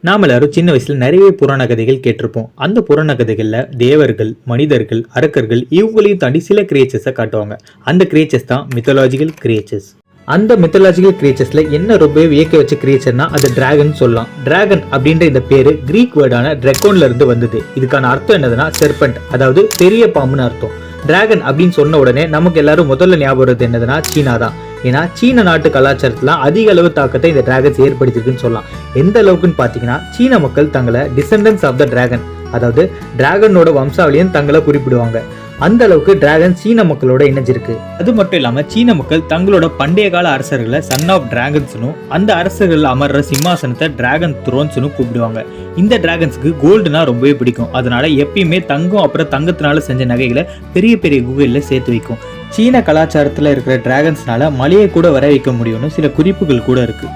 நாம எல்லாரும் சின்ன வயசுல நிறைய புராண கதைகள் கேட்டிருப்போம். அந்த புராண கதைகள்ல தேவர்கள், மனிதர்கள், அரக்கர்கள் இவங்களையும் தாண்டி சில கிரியேச்சர்ஸை காட்டுவாங்க. அந்த கிரியேச்சர்ஸ் தான் மித்தாலஜிக்கல் கிரியேச்சர்ஸ். அந்த மித்தாலஜிக்கல் கிரியேச்சர்ஸ்ல என்ன ரொம்ப வியக்க வச்ச கிரியேச்சர்னா அது டிராகன் சொல்லலாம். டிராகன் அப்படின்ற இந்த பேரு கிரீக் வேர்டான ட்ரெக்கோன்ல இருந்து வந்தது. இதுக்கான அர்த்தம் என்னதுன்னா செர்பென்ட், அதாவது பெரிய பாம்புன்னு அர்த்தம். டிராகன் அப்படின்னு சொன்ன உடனே நமக்கு எல்லாரும் முதல்ல ஞாபகம் வருது என்னதுன்னா சீனா தான். ஏன்னா சீன நாட்டு கலாச்சாரத்துல அதிக அளவு தாக்கத்தை இந்த டிராகன்ஸ் ஏற்படுத்திருக்குன்னு சொல்லலாம். எந்த அளவுக்குன்னு பாத்தீங்கன்னா சீன மக்கள் தங்களை டிசெண்டன்ஸ் ஆஃப் த டிராகன், அதாவது டிராகனோட வம்சாவளியும் தங்களை குறிப்பிடுவாங்க. அந்த அளவுக்கு டிராகன் சீன மக்களோட இணைஞ்சிருக்கு. அது மட்டும் இல்லாம சீன மக்கள் தங்களோட பண்டைய கால அரசர்களை சன் ஆஃப் டிராகன்ஸ்னும் அந்த அரசர்கள் அமர்ற சிம்மாசனத்தை டிராகன் த்ரோன்ஸ்னு கூப்பிடுவாங்க. இந்த டிராகன்ஸ்க்கு கோல்டுனா ரொம்பவே பிடிக்கும். அதனால எப்பயுமே தங்கம் அப்புறம் தங்கத்தினால செஞ்ச நகைகளை பெரிய பெரிய குகையில சேர்த்து வைக்கும். சீன கலாச்சாரத்துல இருக்கிற டிராகன்ஸ்னால மலையை கூட வர வைக்க முடியும்னு சில குறிப்புகள் கூட இருக்கு.